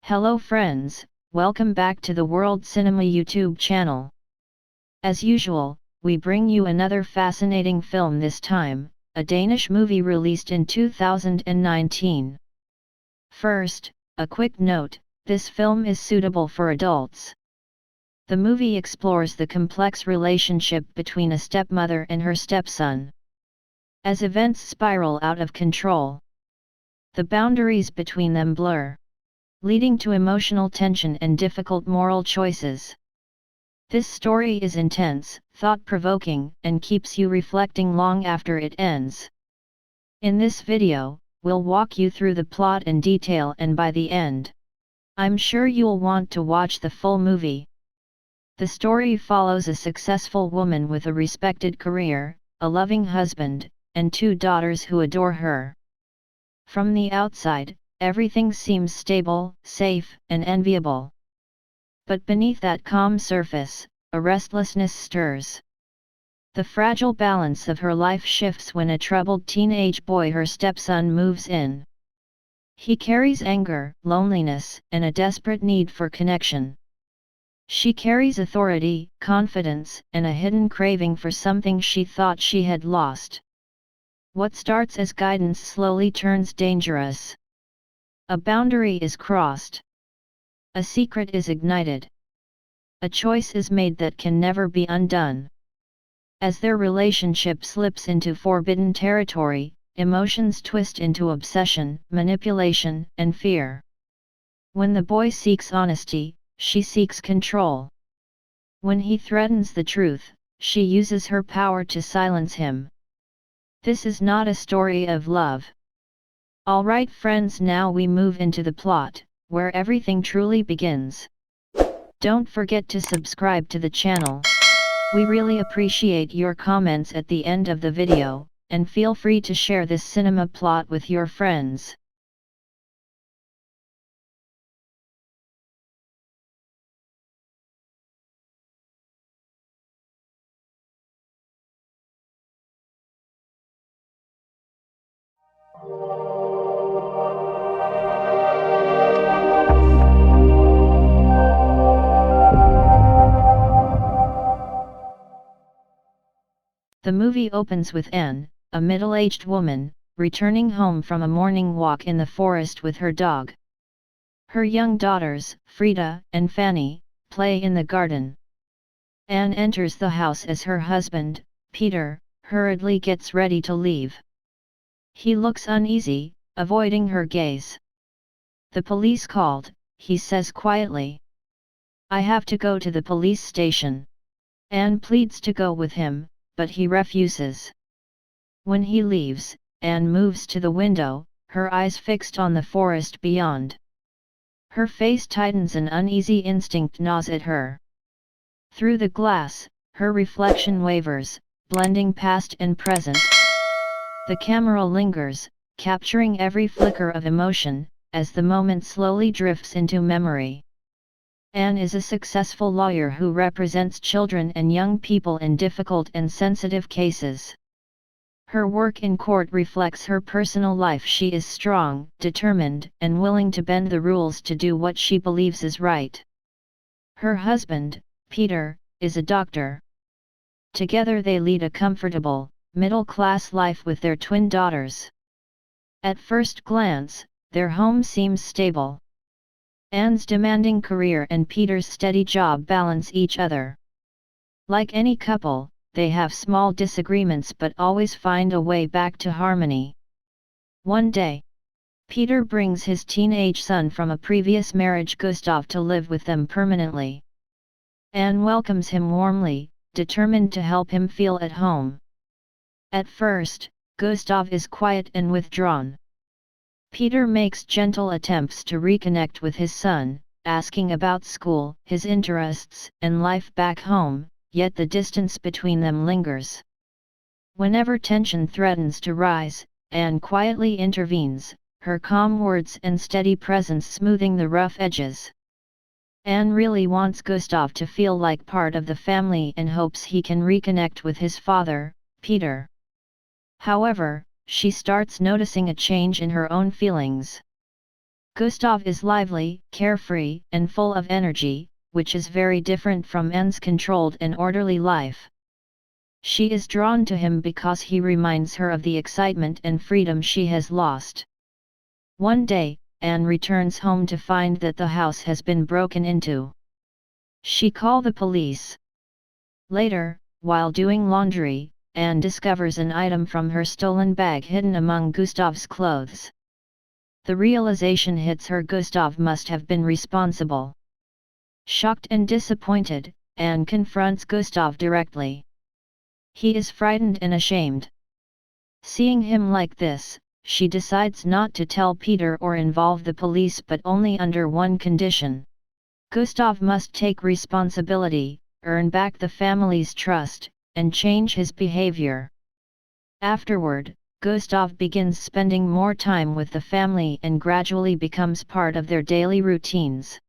Hello friends, welcome back to the World Cinema YouTube channel. As usual, we bring you another fascinating film, this time, a Danish movie released in 2019. First, a quick note, this film is suitable for adults. The movie explores the complex relationship between a stepmother and her stepson. As events spiral out of control, the boundaries between them blur, leading to emotional tension and difficult moral choices. This story is intense, thought-provoking, and keeps you reflecting long after it ends. In this video, we'll walk you through the plot in detail, and by the end, I'm sure you'll want to watch the full movie. The story follows a successful woman with a respected career, a loving husband, and two daughters who adore her. From the outside, everything seems stable, safe, and enviable. But beneath that calm surface, a restlessness stirs. The fragile balance of her life shifts when a troubled teenage boy, her stepson, moves in. He carries anger, loneliness, and a desperate need for connection. She carries authority, confidence, and a hidden craving for something she thought she had lost. What starts as guidance slowly turns dangerous. A boundary is crossed. A secret is ignited. A choice is made that can never be undone. As their relationship slips into forbidden territory, emotions twist into obsession, manipulation, and fear. When the boy seeks honesty, she seeks control. When he threatens the truth, she uses her power to silence him. This is not a story of love. Alright friends, now we move into the plot, where everything truly begins. Don't forget to subscribe to the channel. We really appreciate your comments at the end of the video, and feel free to share this cinema plot with your friends. The movie opens with Anne, a middle-aged woman, returning home from a morning walk in the forest with her dog. Her young daughters, Frida and Fanny, play in the garden. Anne enters the house as her husband, Peter, hurriedly gets ready to leave. He looks uneasy, avoiding her gaze. "The police called," he says quietly. "I have to go to the police station." Anne pleads to go with him, but he refuses. When he leaves, Anne moves to the window, her eyes fixed on the forest beyond. Her face tightens, an uneasy instinct gnaws at her. Through the glass, her reflection wavers, blending past and present. The camera lingers, capturing every flicker of emotion, as the moment slowly drifts into memory. Anne is a successful lawyer who represents children and young people in difficult and sensitive cases. Her work in court reflects her personal life. She is strong, determined, and willing to bend the rules to do what she believes is right. Her husband, Peter, is a doctor. Together they lead a comfortable, middle-class life with their twin daughters. At first glance, their home seems stable. Anne's demanding career and Peter's steady job balance each other. Like any couple, they have small disagreements but always find a way back to harmony. One day, Peter brings his teenage son from a previous marriage, Gustav, to live with them permanently. Anne welcomes him warmly, determined to help him feel at home. At first, Gustav is quiet and withdrawn. Peter makes gentle attempts to reconnect with his son, asking about school, his interests, and life back home, yet the distance between them lingers. Whenever tension threatens to rise, Anne quietly intervenes, her calm words and steady presence smoothing the rough edges. Anne really wants Gustav to feel like part of the family and hopes he can reconnect with his father, Peter. However, she starts noticing a change in her own feelings. Gustav is lively, carefree, and full of energy, which is very different from Anne's controlled and orderly life. She is drawn to him because he reminds her of the excitement and freedom she has lost. One day, Anne returns home to find that the house has been broken into. She calls the police. Later, while doing laundry, Anne discovers an item from her stolen bag hidden among Gustav's clothes. The realization hits her: Gustav must have been responsible. Shocked and disappointed, Anne confronts Gustav directly. He is frightened and ashamed. Seeing him like this, she decides not to tell Peter or involve the police, but only under one condition. Gustav must take responsibility, earn back the family's trust, and change his behavior. Afterward, Gustav begins spending more time with the family and gradually becomes part of their daily routines.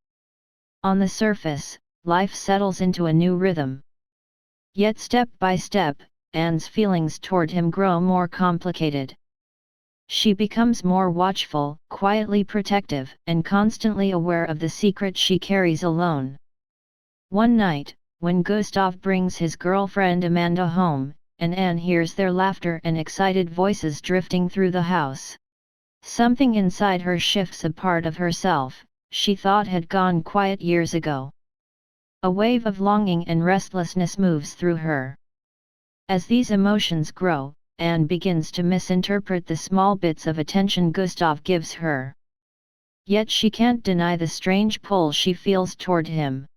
On the surface, life settles into a new rhythm. Yet step by step, Anne's feelings toward him grow more complicated. She becomes more watchful, quietly protective, and constantly aware of the secret she carries alone. One night, when Gustav brings his girlfriend Amanda home, and Anne hears their laughter and excited voices drifting through the house, something inside her shifts a part of herself she thought had gone quiet years ago. A wave of longing and restlessness moves through her. As these emotions grow, Anne begins to misinterpret the small bits of attention Gustav gives her. Yet she can't deny the strange pull she feels toward him.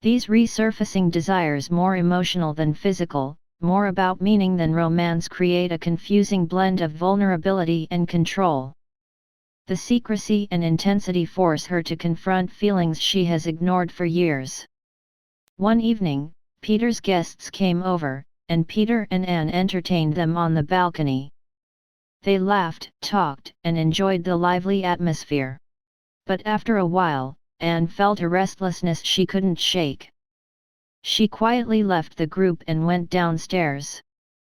These resurfacing desires, more emotional than physical, more about meaning than romance, create a confusing blend of vulnerability and control. The secrecy and intensity force her to confront feelings she has ignored for years. One evening, Peter's guests came over, and Peter and Anne entertained them on the balcony. They laughed, talked, and enjoyed the lively atmosphere. But after a while, Anne felt a restlessness she couldn't shake. She quietly left the group and went downstairs,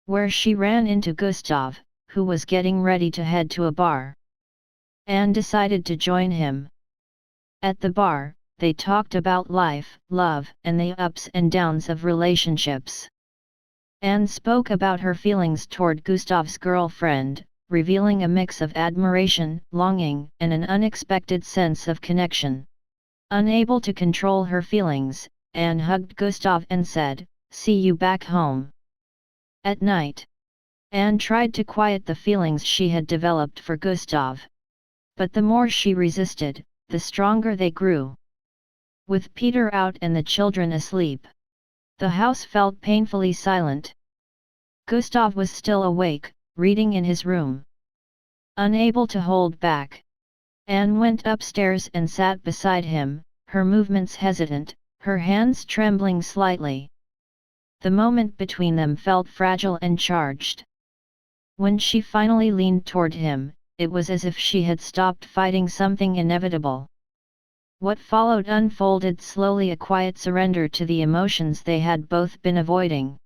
where she ran into Gustav, who was getting ready to head to a bar. Anne decided to join him. At the bar, they talked about life, love, and the ups and downs of relationships. Anne spoke about her feelings toward Gustav's girlfriend, revealing a mix of admiration, longing, and an unexpected sense of connection. Unable to control her feelings, Anne hugged Gustav and said, "See you back home." At night, Anne tried to quiet the feelings she had developed for Gustav. But the more she resisted, the stronger they grew. With Peter out and the children asleep, the house felt painfully silent. Gustav was still awake, reading in his room. Unable to hold back, Anne went upstairs and sat beside him, her movements hesitant, her hands trembling slightly. The moment between them felt fragile and charged. When she finally leaned toward him, it was as if she had stopped fighting something inevitable. What followed unfolded slowly, a quiet surrender to the emotions they had both been avoiding.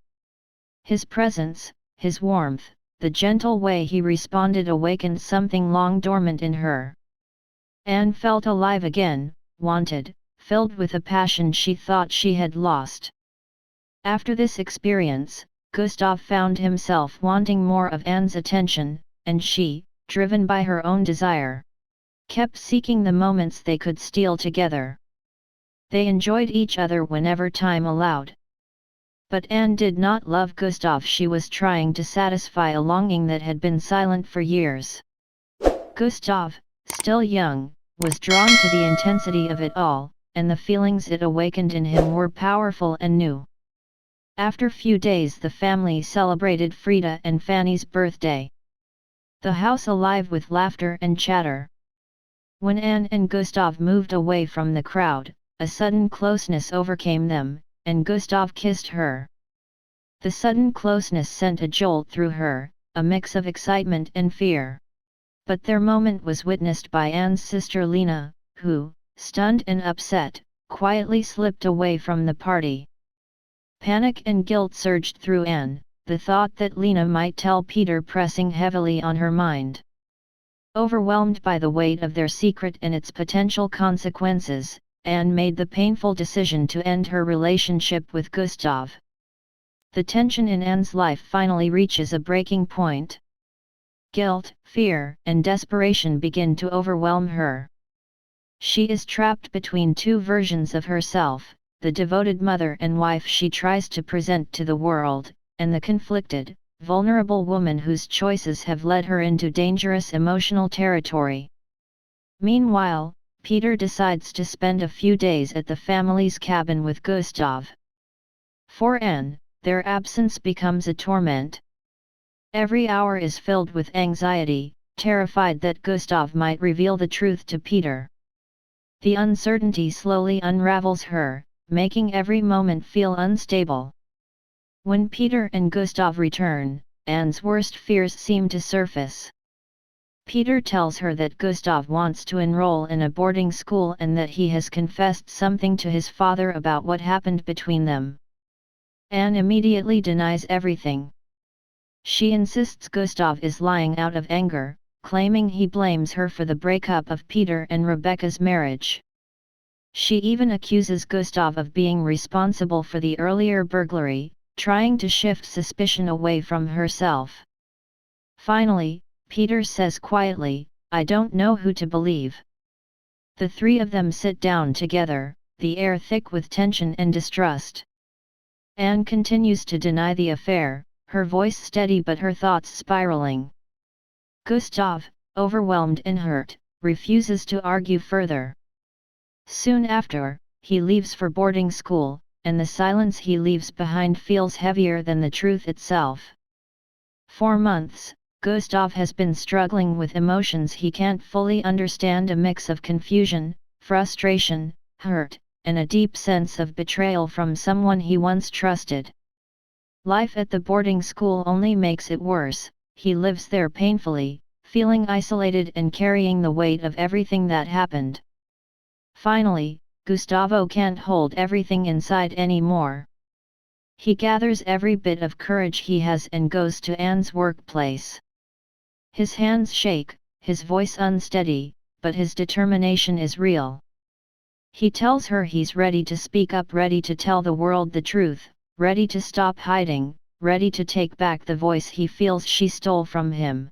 His presence, his warmth, the gentle way he responded awakened something long dormant in her. Anne felt alive again, wanted, filled with a passion she thought she had lost. After this experience, Gustav found himself wanting more of Anne's attention, and she, driven by her own desire, kept seeking the moments they could steal together. They enjoyed each other whenever time allowed. But Anne did not love Gustav. She was trying to satisfy a longing that had been silent for years. Gustav, still young, was drawn to the intensity of it all, and the feelings it awakened in him were powerful and new. After few days the family celebrated Frida and Fanny's birthday. The house alive with laughter and chatter. When Anne and Gustav moved away from the crowd, a sudden closeness overcame them, and Gustav kissed her. The sudden closeness sent a jolt through her, a mix of excitement and fear. But their moment was witnessed by Anne's sister Lena, who, stunned and upset, quietly slipped away from the party. Panic and guilt surged through Anne, the thought that Lena might tell Peter pressing heavily on her mind. Overwhelmed by the weight of their secret and its potential consequences, Anne made the painful decision to end her relationship with Gustav. The tension in Anne's life finally reaches a breaking point. Guilt, fear, and desperation begin to overwhelm her. She is trapped between two versions of herself, the devoted mother and wife she tries to present to the world, and the conflicted, vulnerable woman whose choices have led her into dangerous emotional territory. Meanwhile, Peter decides to spend a few days at the family's cabin with Gustav. For Anne, their absence becomes a torment. Every hour is filled with anxiety, terrified that Gustav might reveal the truth to Peter. The uncertainty slowly unravels her, making every moment feel unstable. When Peter and Gustav return, Anne's worst fears seem to surface. Peter tells her that Gustav wants to enroll in a boarding school and that he has confessed something to his father about what happened between them. Anne immediately denies everything. She insists Gustav is lying out of anger, claiming he blames her for the breakup of Peter and Rebecca's marriage. She even accuses Gustav of being responsible for the earlier burglary, trying to shift suspicion away from herself. Finally, Peter says quietly, "I don't know who to believe." The three of them sit down together, the air thick with tension and distrust. Anne continues to deny the affair, her voice steady but her thoughts spiraling. Gustav, overwhelmed and hurt, refuses to argue further. Soon after, he leaves for boarding school, and the silence he leaves behind feels heavier than the truth itself. For months, Gustav has been struggling with emotions he can't fully understand, a mix of confusion, frustration, hurt, and a deep sense of betrayal from someone he once trusted. Life at the boarding school only makes it worse. He lives there painfully, feeling isolated and carrying the weight of everything that happened. Finally, Gustavo can't hold everything inside anymore. He gathers every bit of courage he has and goes to Anne's workplace. His hands shake, his voice unsteady, but his determination is real. He tells her he's ready to speak up, ready to tell the world the truth, ready to stop hiding, ready to take back the voice he feels she stole from him.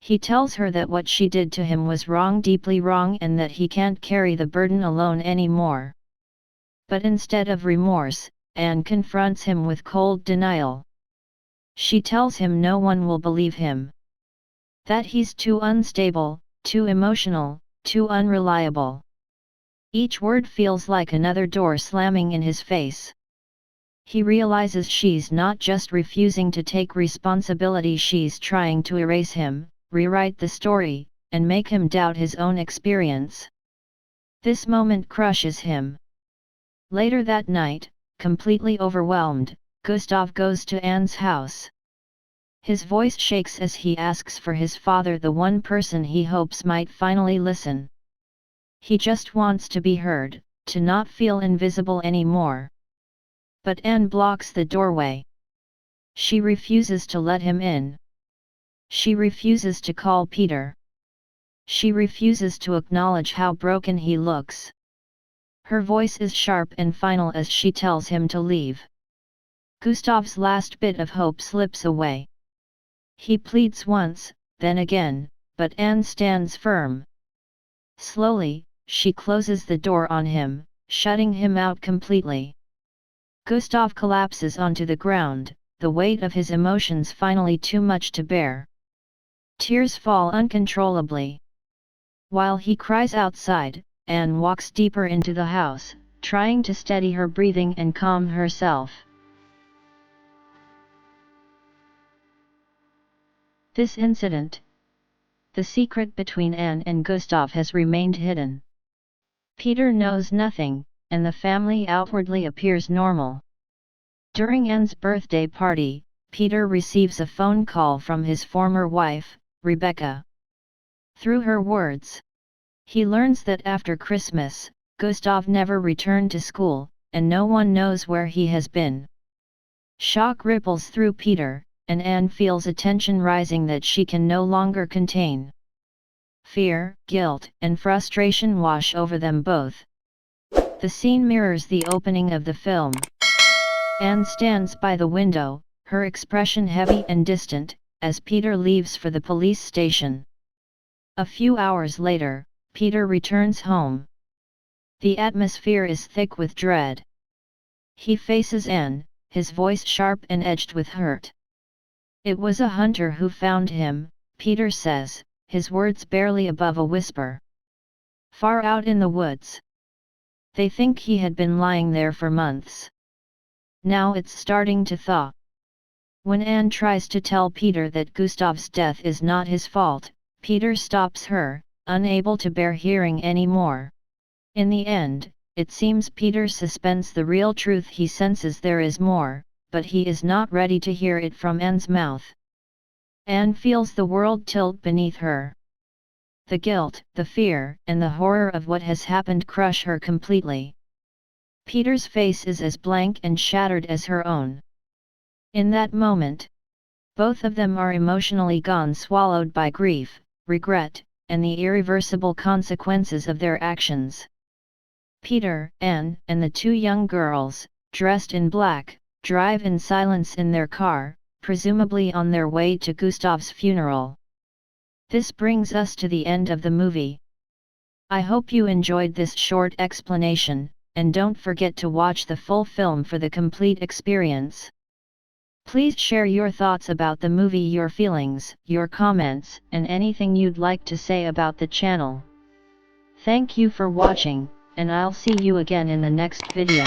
He tells her that what she did to him was wrong, deeply wrong, and that he can't carry the burden alone anymore. But instead of remorse, Anne confronts him with cold denial. She tells him no one will believe him. That he's too unstable, too emotional, too unreliable. Each word feels like another door slamming in his face. He realizes she's not just refusing to take responsibility, she's trying to erase him, rewrite the story, and make him doubt his own experience. This moment crushes him. Later that night, completely overwhelmed, Gustav goes to Anne's house. His voice shakes as he asks for his father, the one person he hopes might finally listen. He just wants to be heard, to not feel invisible anymore. But Anne blocks the doorway. She refuses to let him in. She refuses to call Peter. She refuses to acknowledge how broken he looks. Her voice is sharp and final as she tells him to leave. Gustav's last bit of hope slips away. He pleads once, then again, but Anne stands firm. Slowly, she closes the door on him, shutting him out completely. Gustav collapses onto the ground, the weight of his emotions finally too much to bear. Tears fall uncontrollably. While he cries outside, Anne walks deeper into the house, trying to steady her breathing and calm herself. This incident, the secret between Anne and Gustav, has remained hidden. Peter knows nothing, and the family outwardly appears normal. During Anne's birthday party, Peter receives a phone call from his former wife, Rebecca. Through her words, he learns that after Christmas, Gustav never returned to school, and no one knows where he has been. Shock ripples through Peter, and Anne feels a tension rising that she can no longer contain. Fear, guilt, and frustration wash over them both. The scene mirrors the opening of the film. Anne stands by the window, her expression heavy and distant, as Peter leaves for the police station. A few hours later, Peter returns home. The atmosphere is thick with dread. He faces Anne, his voice sharp and edged with hurt. "It was a hunter who found him," Peter says, his words barely above a whisper. "Far out in the woods. They think he had been lying there for months. Now it's starting to thaw." When Anne tries to tell Peter that Gustav's death is not his fault, Peter stops her, unable to bear hearing any more. In the end, it seems Peter suspends the real truth. He senses there is more, but he is not ready to hear it from Anne's mouth. Anne feels the world tilt beneath her. The guilt, the fear, and the horror of what has happened crush her completely. Peter's face is as blank and shattered as her own. In that moment, both of them are emotionally gone, swallowed by grief, regret, and the irreversible consequences of their actions. Peter, Anne, and the two young girls, dressed in black, drive in silence in their car, presumably on their way to Gustav's funeral. This brings us to the end of the movie. I hope you enjoyed this short explanation, and don't forget to watch the full film for the complete experience. Please share your thoughts about the movie, your feelings, your comments, and anything you'd like to say about the channel. Thank you for watching, and I'll see you again in the next video.